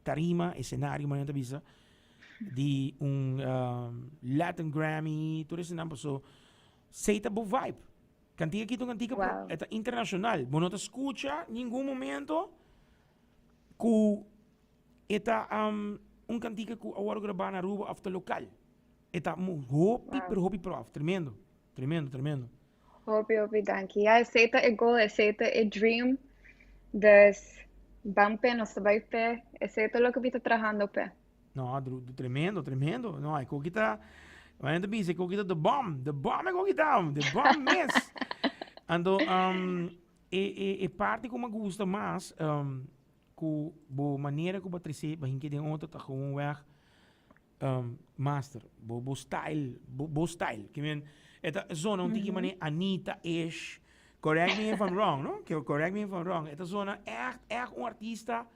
tarima, escenario, manera visa, de Latin Grammy, todo esse nampo. So, seita bo vibe. Cantiga aqui, cantiga, Wow. é internacional. Você não escuta em nenhum momento que eta cantiga que agora gravar na rua after local. Eta hopi, Wow. pero hopi prof. Tremendo. Tremendo, tremendo. Hopi, danke. Ja, aceita é goal, aceita é dream. Dus, bampe, no sabay pe. Aceita lo que vita trabajando pe. No, tremendo, tremendo. No, ik ook kita, wanneer de bis, ik ook kita de bomb, ik ook kita, de bomb mes. Ando, parte como gusta mais, com a maneira que batrice, bahinke de ontem tá gewoon weg, master, bo style, bo style. Que men, eta zona onde que mané Anita is, correct me if I'm wrong, no? Que correct me if I'm wrong. Eta zona echt artista.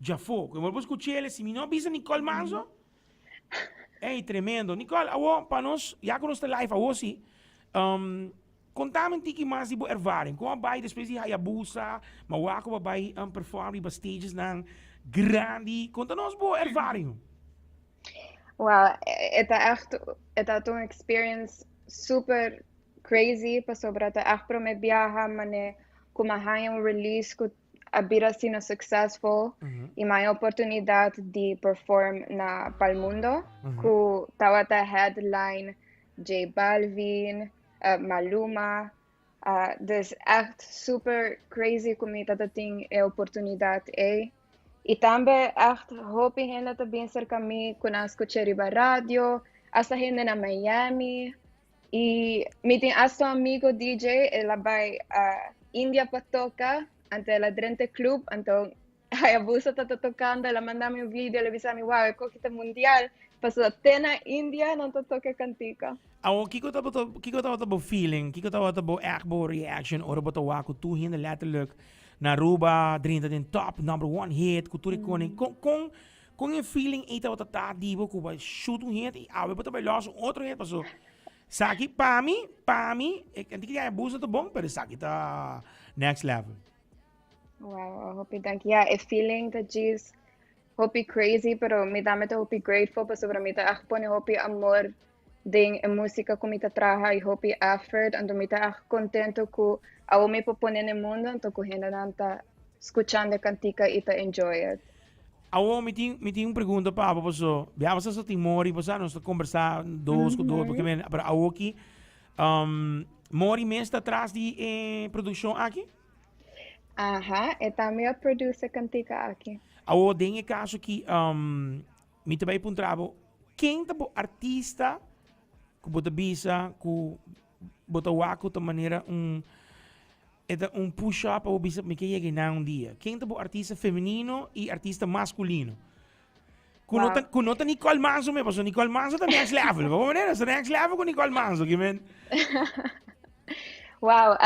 Já foi. Como eu vou escutar ele, se me não bisa Nicole Manzo, é tremendo. Nicole, awo, para nós, já que nós live, awo sim, contame um tiki mais de boa ervaring. Como vai, depois de Hayabusa, mas wako vai perform em stages nang grande. Conta-nos boa ervaring. Wow, het een experience super crazy, pa sobra ta echt pro me viaja, mane kumahayan release ko abira sino successful e may oportunidad de perform na palmundo ku tawata headline J Balvin, Maluma, dus echt super crazy kumita dating e oportunidad E também echt hopi gente também cerca mim quando escutar riba radio, hasta gente na Miami. E me tem hasta um amigo DJ, ela vai a India para tocar, ante ela drente club, então a abusa tá tocando, ela manda-me um vídeo, ela disse-me, wow, é coqueta mundial, passou até na Índia, não tá toca cantica. Awo, kiko tabo feeling, kiko tabo echt bo reaction, oro boto wako tu hindi letterlijk na Aruba, drinta den top number one hit, kultura koning, con een feeling ita wat ta dibo ku ba shoot un hit, awe boto ba los outro hit, paso saki pami, ik antik ya busa to bom, pero saki ta next level. Wow, hopi dank. Ja, a feeling that she's hopi crazy, pero me dá meta hopi grateful, pa sobra mita echt pone hopi amor ding en música com mita traha e hopi effort, ando mita echt contento ku ao me popone no mundo, então ku henda nanta escuchando cantica e ta enjoy it. Awo, me tinha pergunta pa, paso, biava sa Mori, paso, nós conversar dois com dois, porque men, para awo aqui, Mori mesmo está atrás de produção aqui? Aha, e também produce cantica aqui. Awo, dengue caso que, me também puntravo, quem tá artista, que bota bisa, que bota wako de maneira push-up ou bisa me que na um dia. Quem tá artista feminino e artista masculino. Kunota Nicole Manzo me passou Nicole Manzo tá next level. Vamos maneira, tá next level com Nicole Manzo, que men. Wow,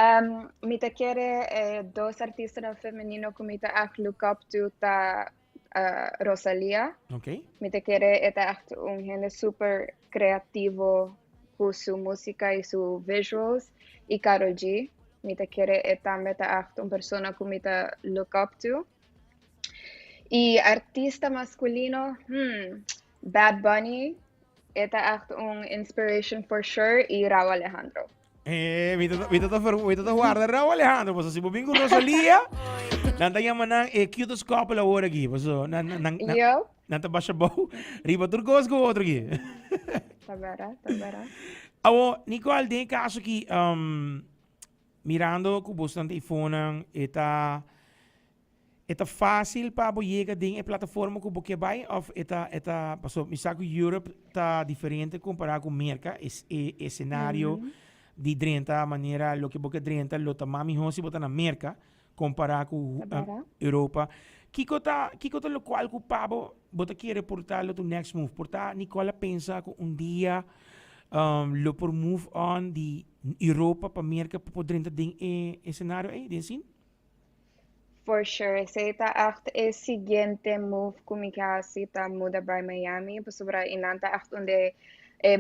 me te quere dois artistas feminino que me te echt look up to ta Rosalia. Okay. Me te quere echt gente super creativo com sua música e seus visuals. E Karol G. Me te quere também echt persona que me te look up to. E artista masculino, Bad Bunny. Echt inspiration for sure. E Rauw Alejandro. Vito guarda Rauw Alejandro, paso si bobingo Rosalia, nanta yaman ng cutest couple award aqui, paso nanta basha bo, riba turcos ko outro aqui. Tabara. Awo, Nicole, den caso que mirando com bastante iPhone, eta fácil para chegar em plataforma que você vai, ou eta paso, misako Europe tá diferente comparado com América, é cenário de drenta maneira lo que você drenta, lo tá mami hosi bota na América comparado com Europa. Kiko tá lo qual que pabo bota quer reportar lo tu next move, porta Nicola pensa que dia lo por move on de Europa para América para poder ding cenário aí, desse? For sure. Seita echt é seguinte move kumikasi ta muda by Miami, sobra inanta echt onde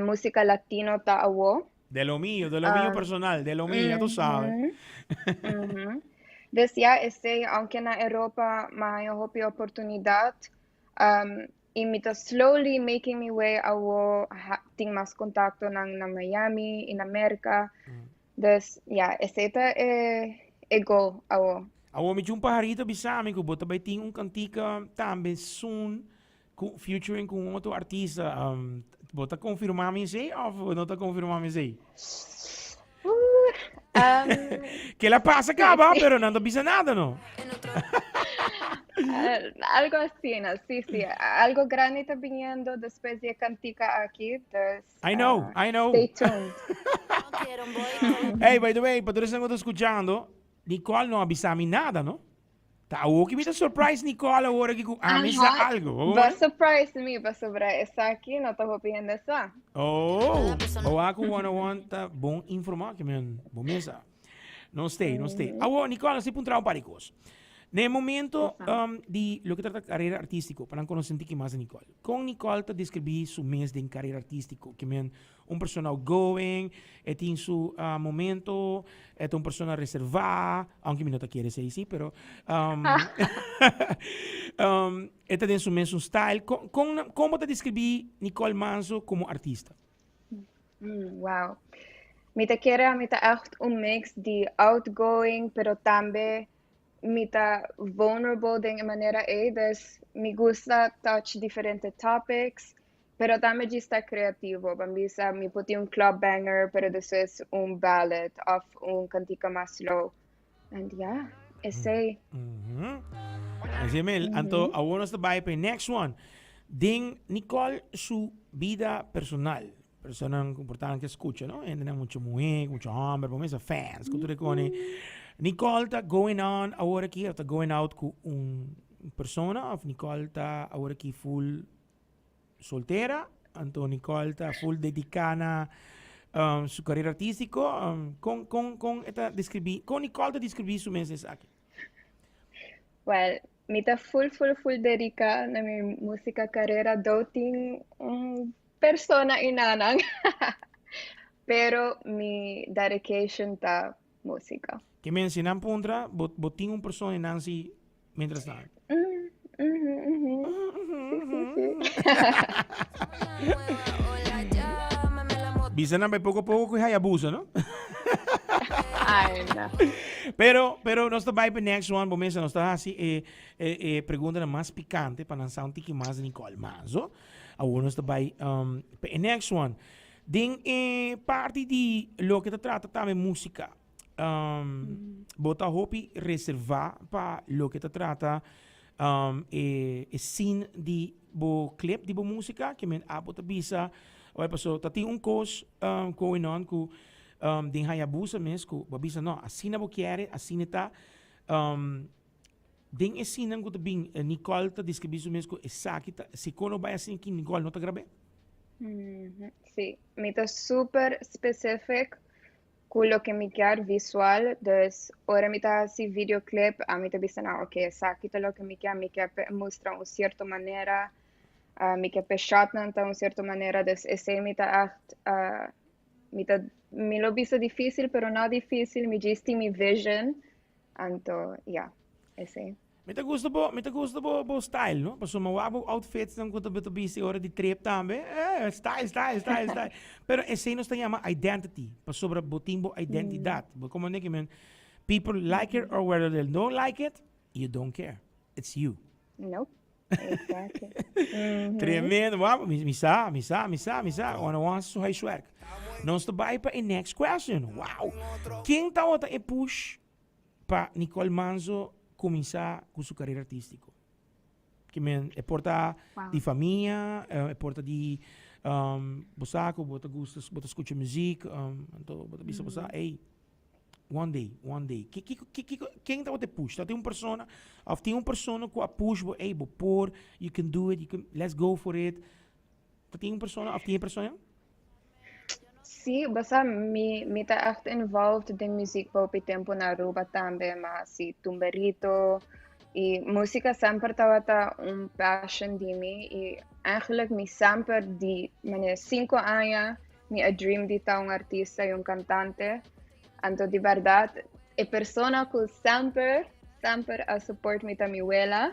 música latino ta awo. De lo mío personal, de lo mío, ya tú sabes. Dus ja, aunque na Europa may hopi oportunidad, imita slowly making me way awo ting mas contacto na Miami, in America. Dus ja, ita goal awo. Awo met yung pajarito bisami ko bota bay ting un kantika tambe soon featuring com outro artista bota confirmar me sei ou não tá confirmar me sei que ela passa acaba pero não bisa nada no algo así, ¿no? Sí, algo grande está viniendo después de cantica aquí. I know. Stay tuned. Hey, by the way, para todos que estão escutando, Nicole não avisami nada, não? Tá, o que me dá surprise, Nicole, agora que avisa algo. Va surprise me, va sobre essa aqui, não estou pidiendo essa. Oh, o ako 101 tá bom informar que men, bom mesa. Não stay. Agora, Nicole, se puntrao paricos. No momento de lo que trata de carrera artístico, para conocer más a Nicole. Con Nicole te describí su mes de carrera artístico, que es una persona outgoing, en su momento, es una persona reservada, aunque no te quiere decir así, pero este en su mes un style. ¿Cómo te describí Nicole Manzo como artista? Wow. Me te echt un mix de outgoing, pero también mita vulnerable de manera dus me gusta touch diferentes topics, pero también está creativo. Bambisa me puti un club banger, pero después un ballad of un cantica más slow. And yeah, ese. Así es, anto abuenos de bye para next one. Ding Nicole su vida personal. Personas importantes que escuchan, ¿no? Tienen mucho mujer, mucho hombre, por menos fans, que tú reconoces. Nicole está going on ahora aquí, está going out con una persona, o Nicole está ahora aquí full soltera, entonces Nicole está full dedicada a su carrera artística, con Nicole te describí su mensaje aquí. Well, me está full dedicada a mi música carrera, doting persona inanang, pero mi dedication está música. Que me enseñan puntra, botín un persona en Nancy mientras tanto. Bisan na poco a poco que hay abuso, ¿no? Ay, no. Pero nos está para next one, bomesa nos está así pregunta más picante para lanzar un tiki más de Nicole Manzo. Ahora nos está para next one. Ding parte de lo que te trata también música. Bota hopi reservar para lo que te trata scene de bo clip de bo música que men abota bisa ou pasó tati un cos going on ku din Hayabusa mes ku babisa no assim na bo quer assim está din scene ngo bing Nicole ta descrebisu mes ku exacta se kono vai assim que Nicole não tá grabe. Sí, me está super specific con lo que me queda visual, dus ahora me está así videoclip, a mí te dicen, ok, exacto lo que me queda muestra una cierta manera, me queda shot de una cierta manera, dus ese me está me lo visto difícil, pero no difícil, me gesti mi vision, entonces, ya, ese. Me gusta bo style, no? Paso mawabo outfits ng kuto beto busy ora di trip tambe. Style. Pero ese no está llama identity. Paso sobre botimbo identidad. Como ne men people like it or whether they don't like it, you don't care. It's you. Nope. Exactly. Tremendo. Wow, misa. Ona wants to high work. Nós vai para next question. Wow. Quem tá outra e push pa Nicole Manzo começar com sua carreira artística. Que é porta de família, é porta de bosaco, bota gostos, bota escuta música, então bota bisa bosa, hey, one day. Quem tá te push? Tem uma persona, ou tem uma persona que a push, hey, por, you can do it, let's go for it. Tem uma persona, ou tem uma persona? Sí, basta mi ta echt involved in muziek po tempo na Aruba tambe, ma si tumberito. Y música sempre estaba un passion di mi. Y eigenlijk mi sempre di 5 años mi a dream di ta un artista y un cantante. Anto di verdad e persona que sempre a support mi ta mi abuela.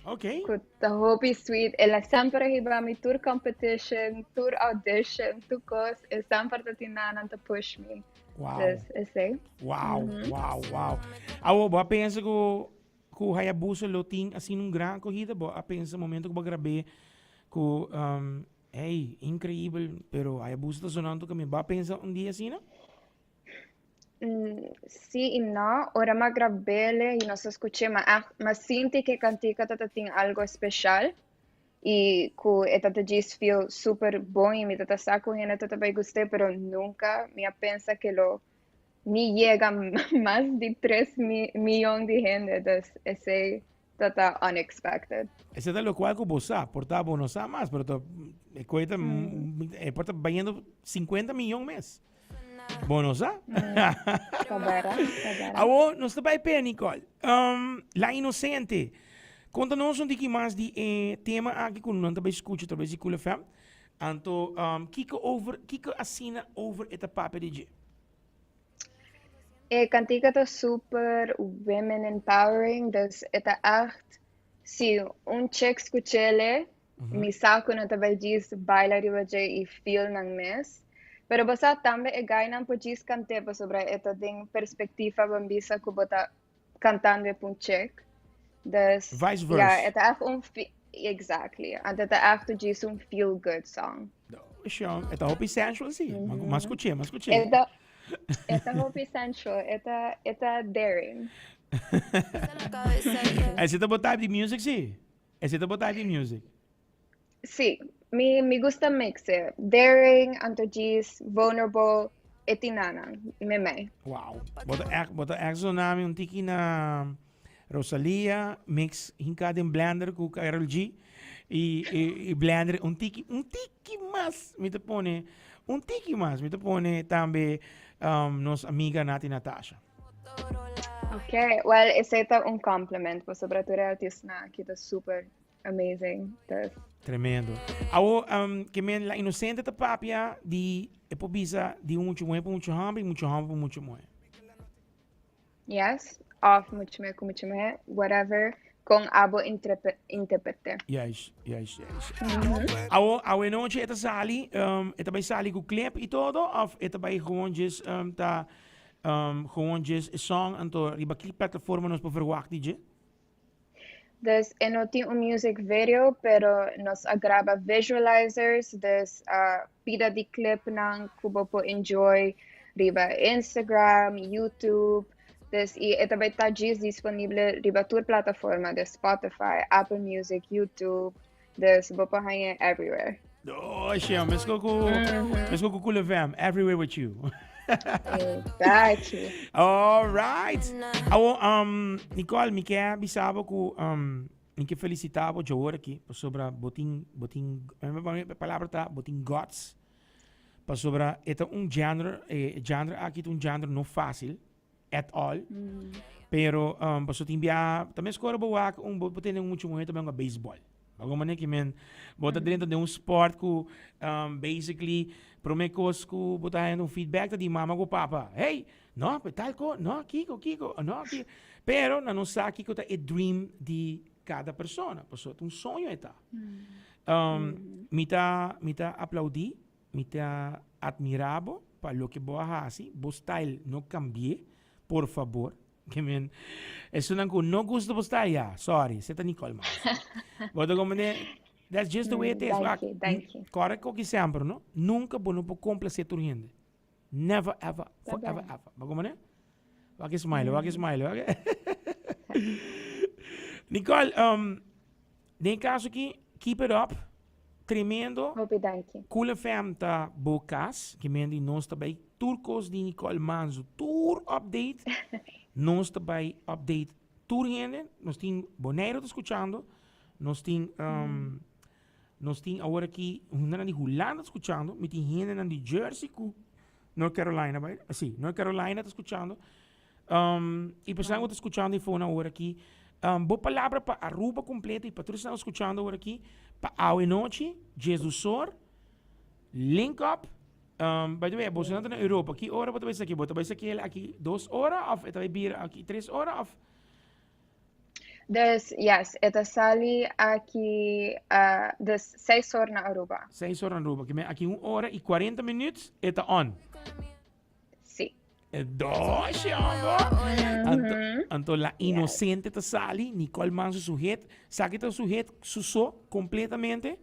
Okay. Ku ta hobby sweet. Ela sempre iba mi tour competition, tour audition, tu cos. E sempre ta tinanan ta push me. Wow. Dus, esse. Wow, wow, wow. Awo, ba pensa ko Hayabusa loting assim num gran corrida, bo a pensa momento que ba grabe ko hey, incrível, pero Hayabusa tá sonando que me ba pensa um dia assim, não? Sí y no, ora ma grabele y no se escuché, ma sinti que cantica tata ting algo especial y ku etata gis feel super bom y mi tata saco y tata bai guste, pero nunca me pensa que lo ni llega más de 3 millones de gente, entonces ese tata unexpected. Esse é lo qual que você portava não sabe mais, pero coita porta banhando 50 milhões mês. Bom, sabe? Sabera. Awo, nós também pé, Nicole. La Inocente. Conta-nos um pouquinho mais de tema aqui que nós também escuta, talvez de Cool FM. Então, kika assina over esta papo de dia. Cantica tá super women empowering, dus eta echt, sim, check escuchele, mi saco na tabay diz baila riba e feel ng mes. Pero basta tambe gay nang po diz cante pa sobre eta ding perspektiva bambisa ko bota cantando pun check. Dus, Vice versa. ja, eta echt exactly. And eta echt diz feel good song. Siya, ito hope essential si. Mas escutei. Esta hope essential, eta daring. Esse é o type de music, sim. Esse é o type de music. Sí, me gusta mixe. Daring, antogis, vulnerable, etinanan, meme. Wow. Bota echt zo namin un tiki na Rosalia, mix hinka din blender com Karol G. E blender un tiki mas, me te pone, un tiki mas, me te pone também nos amiga natin Natasha. Okay, well, ese é un compliment, po sobretudo artist na kita super amazing. Dus. Tremendo. Awo, que men la inocente ta papia di epobisa di mucho hambre, mucho moe. Yes, off mucho me, whatever, con abo interprete. Yes. Awo, noche esta sali, esta bij sali com clip e todo, of esta bij gewoon just gewoon just song en to riba clip plataforma nos por verwachten je. Dus no tem music video, pero nos agrava visualizers, dus pida di clip nang kubo po enjoy riba Instagram, YouTube, dus ito ba tagis disponible riba tour plataforma, dus Spotify, Apple Music, YouTube, dus bo po hanya everywhere. Oh, Shem, let's go Cool FM, everywhere with you. Exactly. All right. Awo, Nicole, me quer bisaba ku me quer felicitava de hora aqui sobre botin palavra tá botin guts para sobre eta genre aqui um genre não fácil at all. Pero paso timbia também escora boa botin muito muito também baseball. Alguma maneira que men bota dentro de sport ku basically promekos ku botahan um feedback di mama ko papa. Hey, no, tal ko, no, Kiko, no, Kiko. Pero na não sa Kiko ta dream de cada persona. Paso um sonho eta. Mita aplaudi, mita admirabo para lo que boa hasi, bo style no cambie, por favor. Que men, eso nang ko no gusto bo style ya. Sorry, seta Nicole mas. Boto como that's just the way it is. Thank you. Corre com que sempre, não? Nunca vou não complacer tu gente. Never ever, forever ever. Bago mané? Wag smile. Nicole, nem caso aqui, keep it up. Tremendo. Hope thank you. Cool FM ta bocas, que mendi nós também turcos de Nicole Manzo tour update. Nós também update tour gente. Nós tem Bonaire te escuchando. Nós tem agora aqui na de Holanda escuchando, me tem gente na de Jersey ku North Carolina, vai? Sim, North Carolina tá escuchando. E pessoal tá escuchando e foi na hora aqui. Boa palavra para Aruba completa e para todos que estão escuchando agora aqui. Para a noite, Jesus Sor, Link Up, By the way, vos na Europa. Que hora você vai aqui? Você vai aqui aqui 2 horas of ito vai bir aqui 3 horas of Dus yes, ita sali aqui dus 6 horas na Aruba. 6 horas na Europa. Que aqui 1 hora e 40 minutos ita on. Sim. E dois, jongo. Anto la inocente ta sali, Nicole Manso sujet, saki ta sujet suso completamente.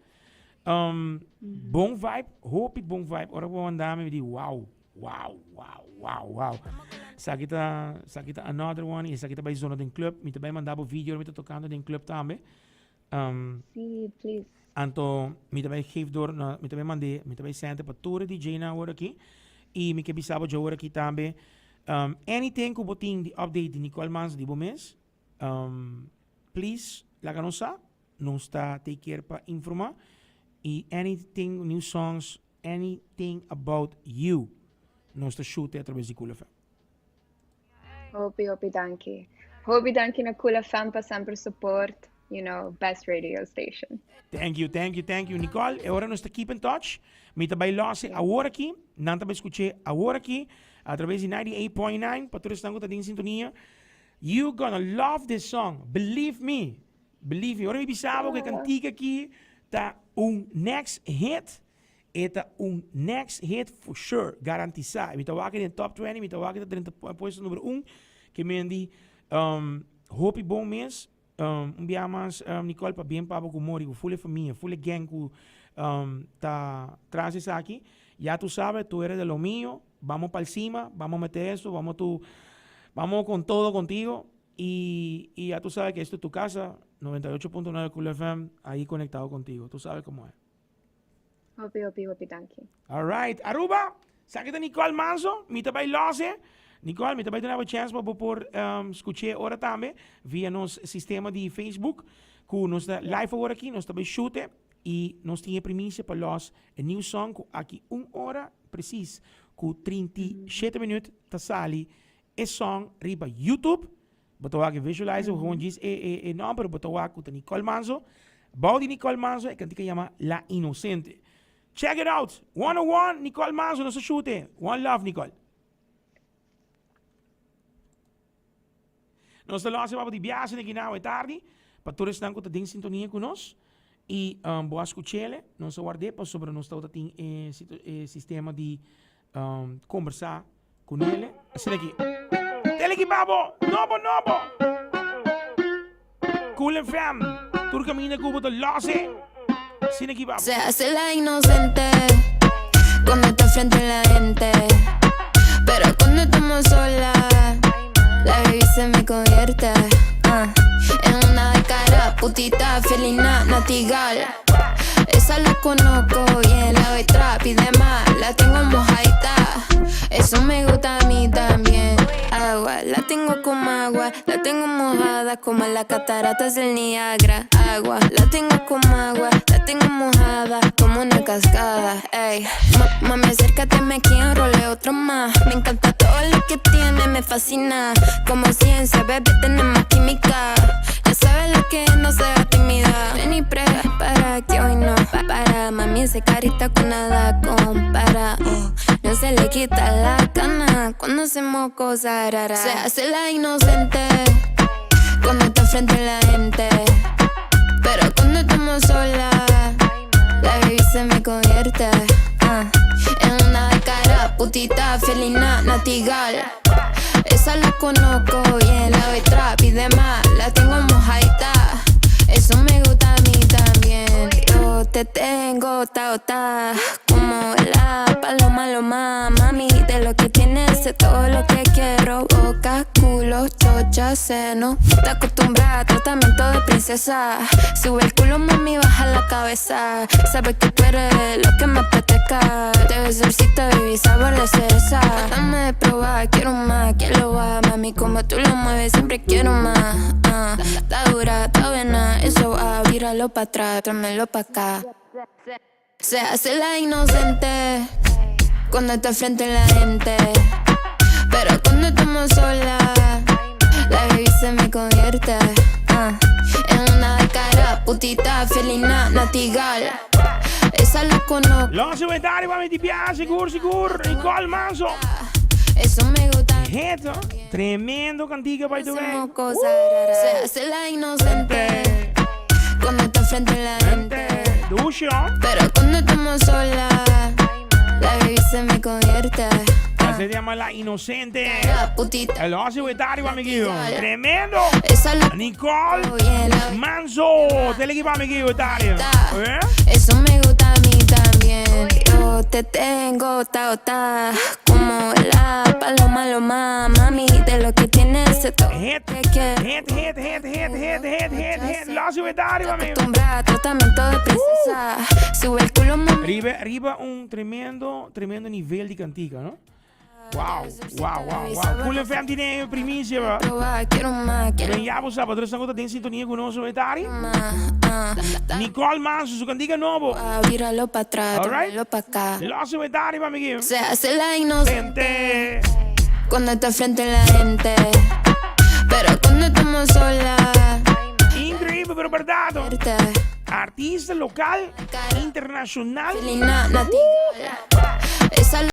Bom vibe, hope bom vibe. Ora vou andar me di wow. Saki ta another one, e saki ta bij zona den club, mi ta bij mandabo video mi ta tocando den club tambe. Sim, please. Anto mi ta bij geef door na mi ta bij mande, mi ta bij sente pa tour DJ na ora aqui. E mi ke bisabo jo ora aqui tambe. Anything ku boting di update di Nicole Manso di bomes. Please, laga non sa, non sta take care pa informa. E anything, new songs, anything about you, non sta shoot através di Cool FM. Hopi, dankie. Hopi, dankie na Cool FM pa sempre support, best radio station. Thank you. Nicole, e ora nós keep in touch. Mi tabay lose agora aqui, não tabay escuche agora aqui, através de 98.9, para todos estão com a sintonia. You gonna love this song, believe me. Ora mi bisabo que cantiga aqui tá next hit. Eta next hit for sure, garantizado. Mi tawag in top 20, mi tawag in the puesto número 1, que me di hopi bom mês. Biamas Nicole pa bien pabo kumori, ku full família, full gang ku tá trazes aqui. Ya tú sabes, tú eres de lo mío. Vamos para cima, vamos a meter eso, vamos con todo contigo. Y ya tú sabes que esto es tu casa, 98.9 Cool FM, ahí conectado contigo. Tú sabes cómo es. Hopi, dankie. All right, Aruba, sakit Nicole Manso, mi tabay lose. Nicole, mi tabay na chance pa por escuchar ora tambe via nos sistema de Facebook, ku nos da live agora aqui, nos tabay shoot e nos tinha primícia para los a new song ku aqui 1 hora precis ku 37 minutos ta sali e song riba YouTube. Botawag visualize gewoon diz e number botawag ku Nicole Manso. Bau di Nicole Manso e cantica llama La Inocente. Check it out. 101 Nicole Manso nos shoot. One love Nicole. Nós laatste wat die biasen aqui na tarde, para todos estão com a ding sintonia conosco e boa escuchele, nós guardei para sobre nós está tem sistema de conversar com ele. Assim aqui. Tele aqui babo, nobo. Cool FM, tu camina cubo de lose. Assim aqui babo. Se hace la inocente cuando está frente a la gente, pero cuando estamos solas la baby se me convierte en una de cara, putita, felina, natigal. Esa la conozco bien, la voy trap y demás, la tengo mojadita. Eso me gusta a mí también. Agua, la tengo como agua, la tengo mojada como las cataratas del Niagara. Agua, la tengo como agua, la tengo mojada como una cascada. Ey, mami, acércate, me quiero rolear otro más. Me encanta todo lo que tiene, me fascina. Como ciencia, bebé, tenemos química. Ya sabes lo que no se va tímida. Ven y para que hoy no para. Mami, ese carita con nada compara. No se le quita la gana cuando hacemos cosas raras. Se hace la inocente cuando está frente a la gente, pero cuando estamos solas la baby se me convierte en una de cara, putita, felina, natigal. Esa la conozco bien, la voy trap y demás, la tengo mojadita. Eso me gusta a mí también. Yo te tengo ta como la paloma loma, mami. De lo que tienes sé todo lo que quiero. Boca, culo, chocha, seno. Te acostumbras a tratamiento de princesa. Sube el culo, mami, baja la cabeza. Sabes que tú eres lo que me apetezca. Te besorcito, baby, sabor de cereza. Dame de probar, quiero más, que lo va. Mami, como tú lo mueves, siempre quiero más. Está dura, está buena, eso va. Víralo pa' atrás, tráemelo pa' acá. Se hace la inocente cuando está frente a la gente, pero cuando estamos solas la baby se me convierte en una de cara, putita, felina, natigal. esa la conozco. Laatste we daar waar met die pia, sigur. Nicole Manso. Eso me gusta. Heto, tremendo cantiga by the way. Hacemos cosas raras. Se hace la inocente cuando está frente a la gente. Douche, Pero cuando estamos solas, la baby se me convierte. se llama La Inocente. La putita. Laatste we daar waar met tremendo. Esa la Nicole bien. Manso, te le para me Italia. Eso me gusta a mí también. Yo te tengo, ta, como la paloma, loma, mami, de lo que tienes se toque. Hit. Laatste we daar waar mee. Acostumbra tratamiento de princesa. Sube el culo, mami. Arriba un tremendo nivel di cantica, no? Wow. Cool FM tiene primicia, va. Probar, quiero más, quiero Ben jij sabe, er estão em sintonia com o nosso Etari. más. Nicole Manso, su cantica novo. Víralo para atrás, Alright. víralo para acá. Laatste Etari, va me Se hace la inocente Gente. cuando está frente a la gente. Pero cuando estamos solas, Increíble, pero verdade. verte. Artista local, internacional. Felina, nativa.